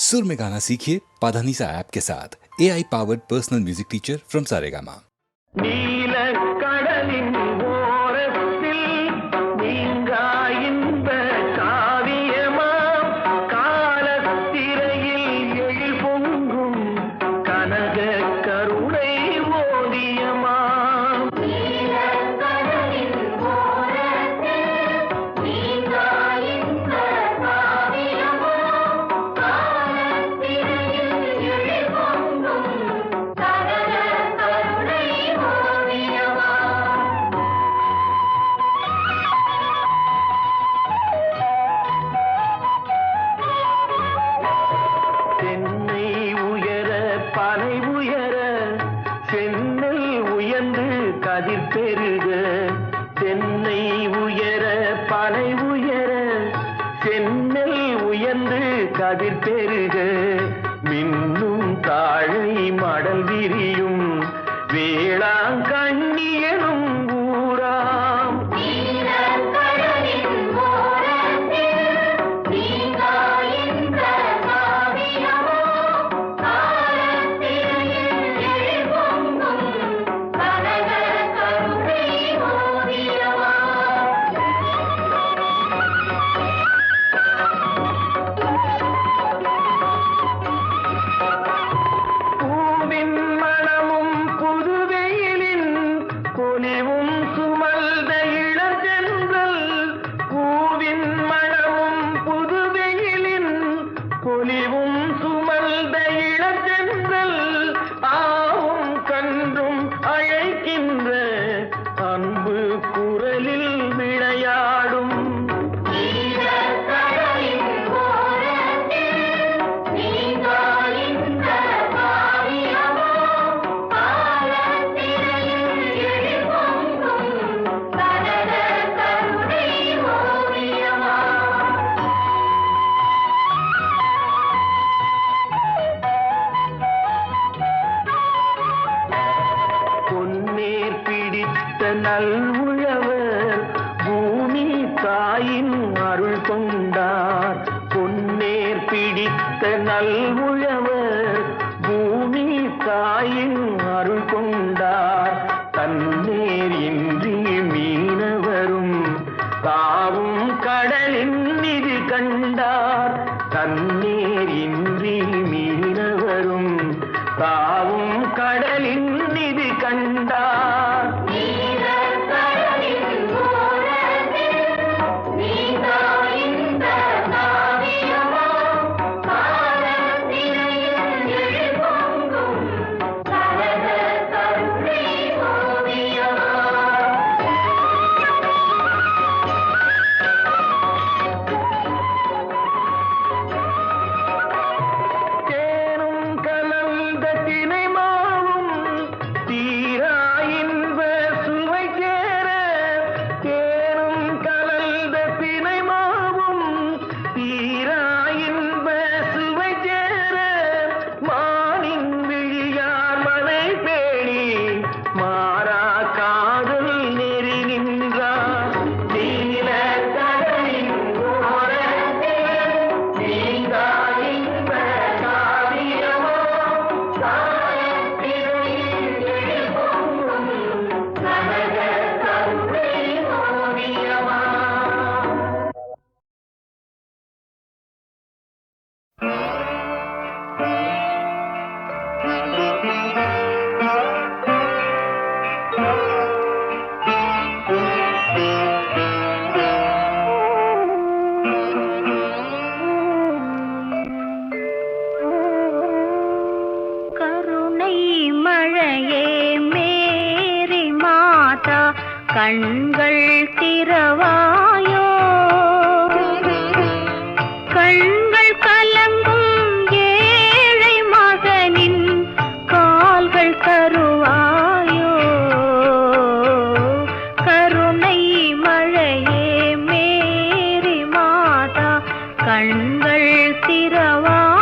सुर में गाना सीखिए पाधानीसा ऐप के साथ। AI powered personal music teacher from Saregama. கதிர் பெருக மின்னும் தாழை மடல் விரியும் வேளாங்கண்ணியனும் ஊராம். நல்உழவர் பூமி தாயின் அருள் கொண்டார். பொன்னேர் பிடித்த நல்உழவர் பூமி தாயின் அருள் கொண்டார். தன்னேர் இன்றி மீனவரும் தாவும் கடலின் நிதி கண்டார். தன்னேர் இன்றி மீனவரும் தாவும் கடலின் நிதி கண்டார். கண்கள் திறவாயோ, கண்கள் கலங்கும் ஏழை மகனின் கால்கள் தருவாயோ. கருணை மழையே மேரி மாதா, கண்கள் திறவாயோ.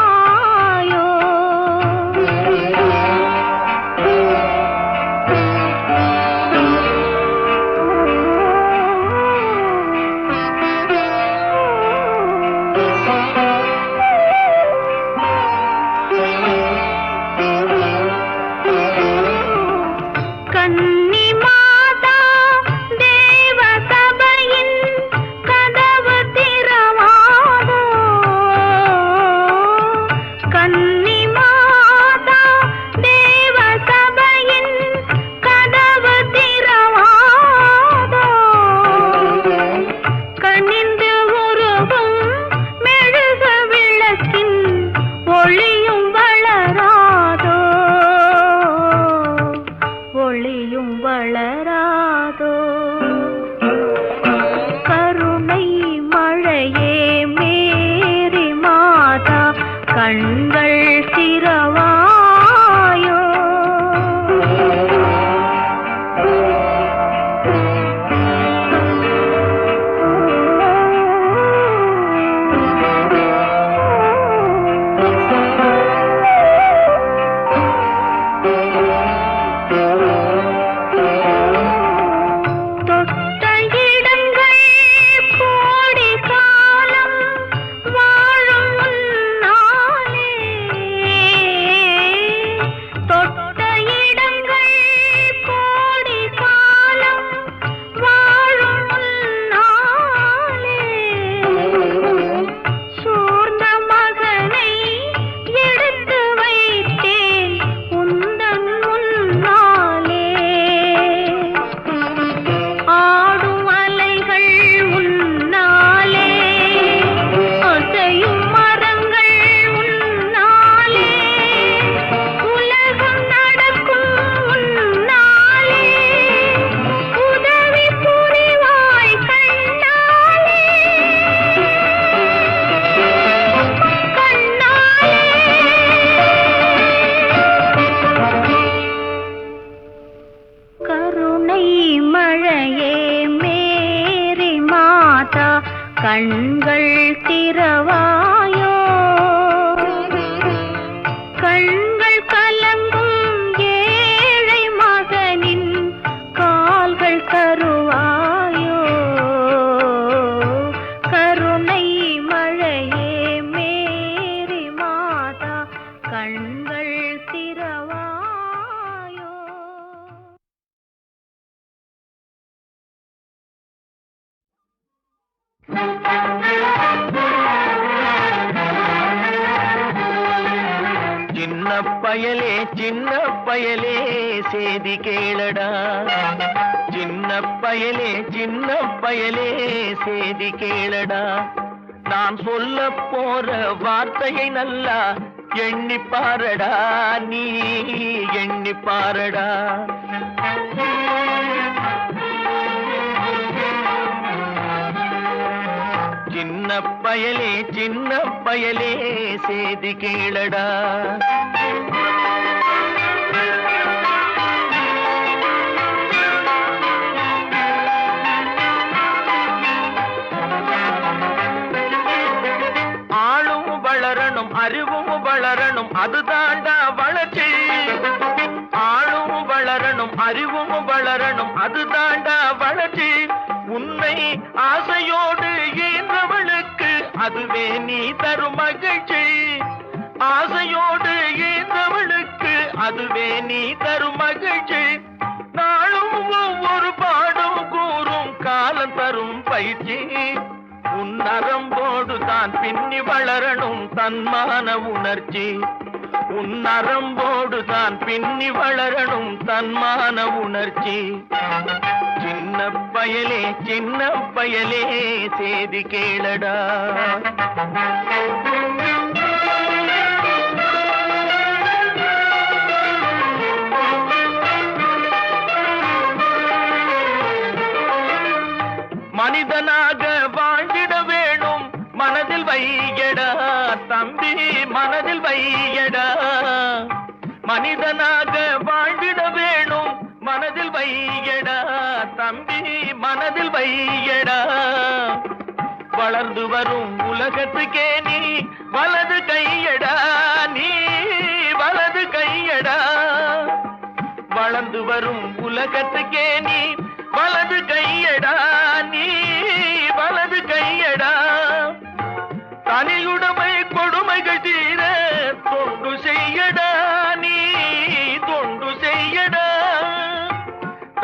கண்கள் திறவாயோ. கண்கள் திறவாயோ. கண்கள் கலங்கும் ஏழை மகனின் கால்கள் கருவாயோ. கருணை மழையே மேரி மாதா கண்கள் திறவாயோ. சின்ன பயலே சேதி கேளடா. சின்ன பயலே சேதி கேளடா. நான் சொல்ல போற வார்த்தையை நல்லா எண்ணி பாரடா, நீ எண்ணி பாரடா. சின்ன பயலே சேதி கேளடா. ஆளும் வளரணும் அறிவும் வளரணும் அதுதாண்டா வளர்ச்சி. ஆளும் வளரணும் அறிவும் வளரணும் அதுதாண்டா வளர்ச்சி. உன்னை ஆசையோடு ஈன்றவளுக்கு அதுவே நீ தரும் மகிழ்ச்சி. ஆசையோடு ஈன்றவளுக்கு அதுவே நீ தரும் மகிழ்ச்சி. நாளும் ஒவ்வொரு பாடும் கூறும் காலம் தரும் பயிற்சி. உன் நரம்போடு தான் பின்னி வளரணும் தன்மான உணர்ச்சி. உன் நரம்போடு தான் பின்னி வளரணும் தன்மான உணர்ச்சி. சின்ன பயலே சேதி கேளடா. மனிதனாக வாழ்ந்திட வேணும் மனதில் வையடா தம்பி, மனதில் வையடா. மனிதனாக வாழ்ந்திட வேணும் மனதில் வையடா தம்பி, மனதில் வையடா. வளர்ந்து வரும் உலகத்துக்கே நீ வலது கையடா, நீ வலது கையடா. வளர்ந்து வரும் உலகத்துக்கே நீ வலது கையடா, நீ வலது கையடா. தனியுடைமை கொடுமைகள் தீர தொண்டு செய்யடா, நீ தொண்டு செய்யடா.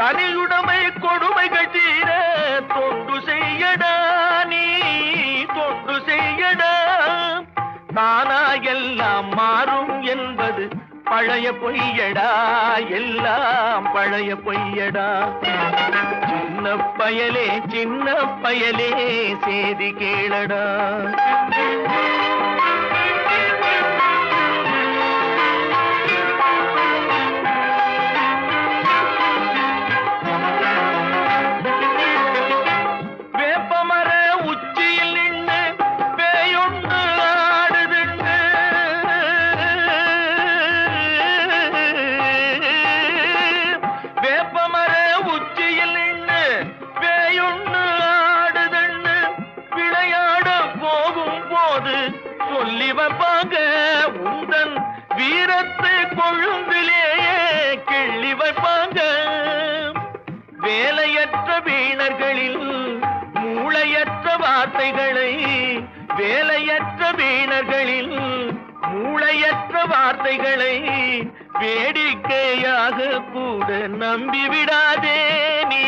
தனியுடைமை கொடுமைகள் தீர தொண்டு செய்யடா, நீ தொண்டு செய்யடா. தானா எல்லாம் மாறும் என்பது பழைய பொய்யடா, எல்லாம் பழைய பொய்யடா. சின்ன பயலே சேதி கேளடா. வேப்பமர உச்சியில் நின்று பேயொன்று ஆடுதுண்டு. உந்தன் வீரத்தை கொழுந்திலேயே கிள்ளி வைப்பாங்க. வேலையற்ற வீணர்களில் மூளையற்ற வார்த்தைகளை, வேலையற்ற வீணர்களில் மூளையற்ற வார்த்தைகளை வேடிக்கையாக கூட நம்பிவிடாதே. நீ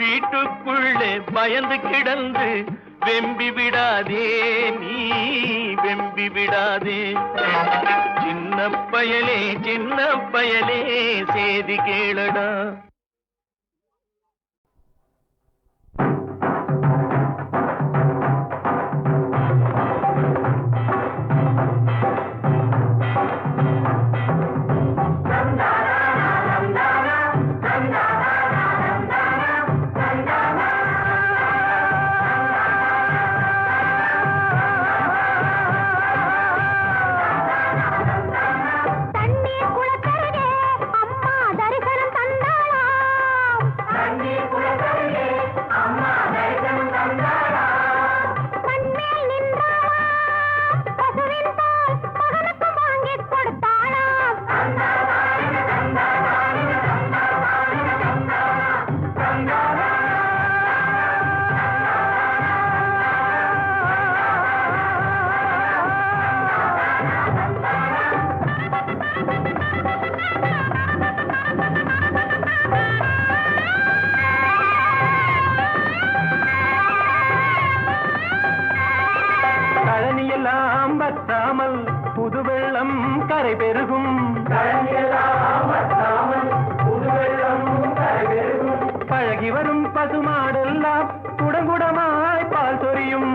வீட்டுக்குள்ளே பயந்து கிடந்து வெம்பி விடாதே, நீ வெம்பி விடாதே. சின்ன பயலே சின்ன பயலே சேதி கேளடா. வற்றாமல் புது வெள்ளம் கரை பெருகும். பழகி வரும் பசுமாடெல்லாம் குடங்குடமாய் பால் சொரியும்.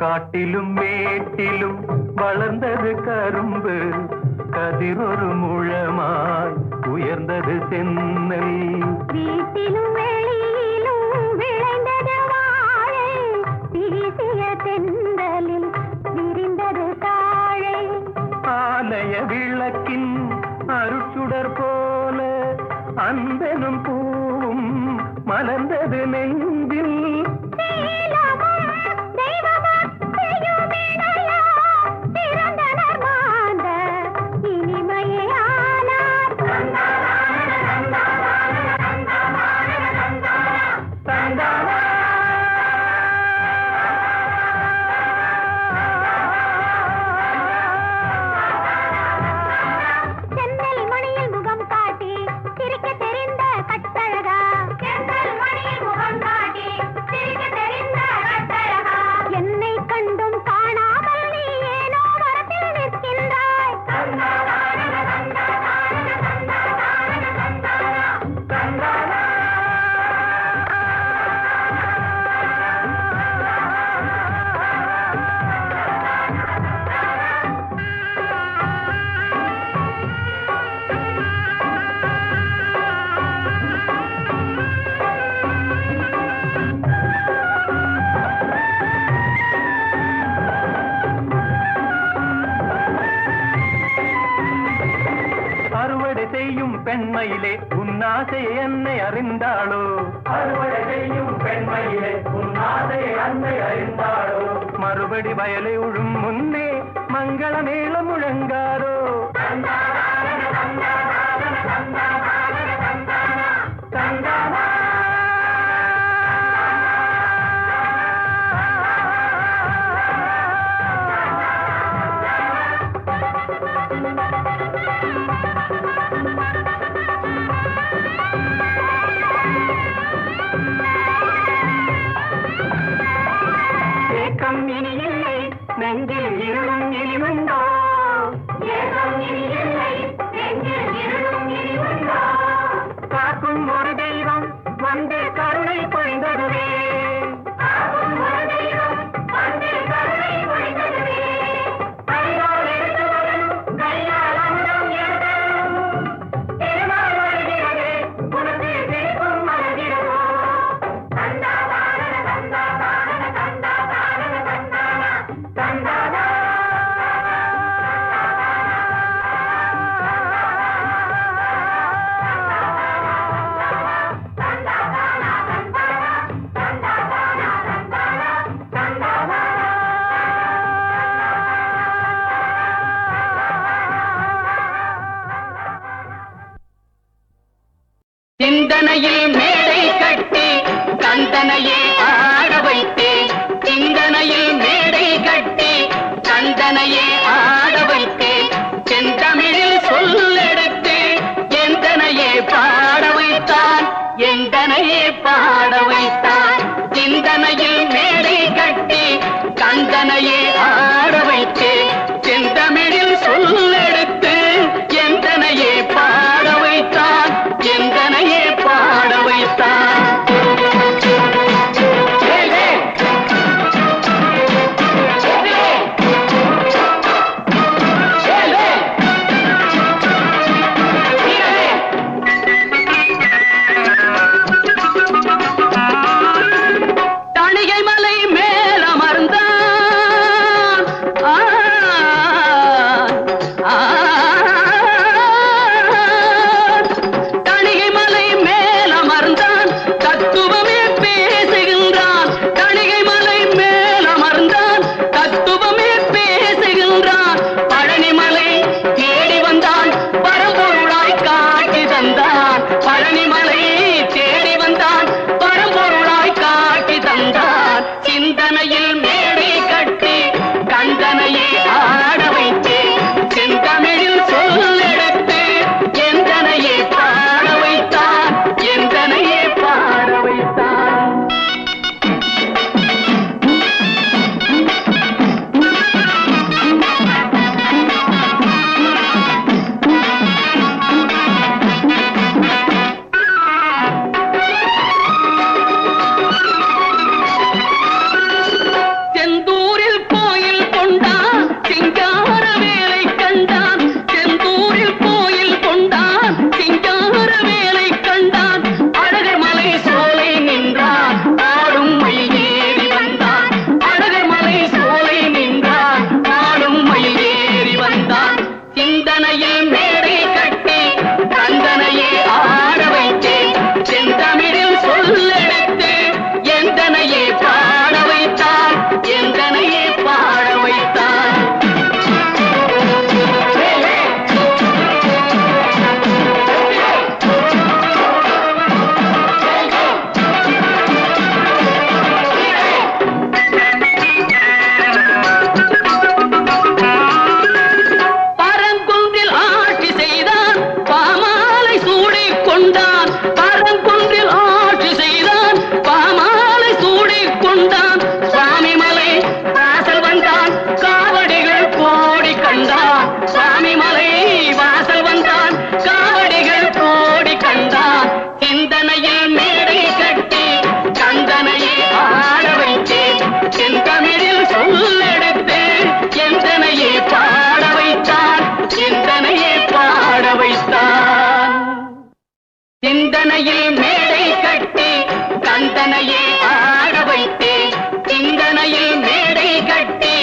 காட்டிலும் மேட்டிலும் வளர்ந்தது கரும்பு, கதிரொரு முழமாய் உயர்ந்தது சென்னல். வீட்டிலும் வெளியிலும் விளைந்தது வாழை, வீசிய தென்றலில் விரிந்தது தாழை. ஆலய விளக்கின் அருட்சுடர் போல அன்பெனும் பூவும் மலர்ந்தது நெஞ்சில். செய்யும் பெண்மையிலே உன்னாசை என்னை அறிந்தாளோ? அறுவடை செய்யும் பெண்மையிலே உன்னாசை என்னை அறிந்தாளோ? மறுபடி வயலை உழும் முன்னே மங்கள மேளம் முழங்காரோ? தந்தானா கண்டு கருணை பொழிந்ததுவே சிந்தனையில் மேடை கட்டி கந்தனையே ஆட வைத்தேன் சிந்தனையில் மேடை கட்டி கந்தனையே ஆட வைத்தேன் செந்தமிழில் சொல்லெடுத்து எந்தனையே பாட வைத்தான் எந்தனையே பாட வைத்தான் சிந்தனையில் மேடை கட்டி கந்தனையே ஆட வைத்தேன் செந்தமிழில் சொல்லெடுத்து எந்தனையே பாட வைத்தான் எந்தனையே பாட வைத்தான் தணிகை மலை மேல் அமர்ந்தான் தணிகை மலை மேல் அமர்ந்தான் தத்துவமே பேசுகின்றான் தணிகை மலை மேல் அமர்ந்தான் தத்துவமே பேசுகின்றான் பழனிமலை தேடி வந்தான் பரம்பொருளாய் காட்சி தந்தான் பழனிமலை தேடி வந்தான் பரம்பொருளாய் காட்சி தந்தான் சிந்தனையில் மேடை கட்டி கந்தனையே ஆட வைத்தேன் செந்தமிழில் சொல்லெடுத்து எந்தனையே பாட வைத்தான் எந்தனையே பாட வைத்தான் செந்தூரில் கோயில் கொண்டான் சிங்கார வேலை கண்டான் செந்தூரில் கோயில் கொண்டான் சிங்கார வேலை கண்டான் அழகர் மலை சோலை நின்றான் ஆடும் மயில் ஏறி வந்தான் அழகர் மலை சோலை நின்றான் ஆடும் மயில் ஏறி வந்தான் சிந்தனையில் மேடை கட்டி கந்தனையே ஆட வைத்தேன் செந்தமிழில் சொல்லெடுத்து எந்தனையே பாட வைத்தான் எந்தனையே பாட வைத்தான் பரங்குன்றில் ஆட்சி செய்தான் பாமாலை சூடிக் கொண்டான் பரங்குன்றில் ஆட்சி செய்தான் பாமாலை சூடிக் கொண்டான் சுவாமிமலை வாசல் வந்தான் காவடிகள் கோடி கண்டான் சுவாமிமலை வாசல் வந்தான் காவடிகள் கோடி கண்டான் சிந்தனையில் மேடை கட்டி கந்தனையே ஆட வைத்தேன் செந்தமிழில் சொல்லெடுத்து எந்தனையே பாட வைத்தான் எந்தனையே பாட வைத்தான் சிந்தனையில் மேடை கட்டி கந்தனையே ஆட வைத்தேன் சிந்தனையில் மேடை கட்டி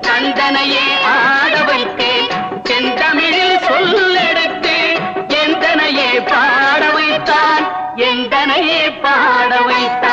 கந்தனையே ஆட வைத்தேன் செந்தமிழில் சொல்லெடுத்து எந்தனையே பாட வைத்தான் எந்தனையே பாட வைத்தான்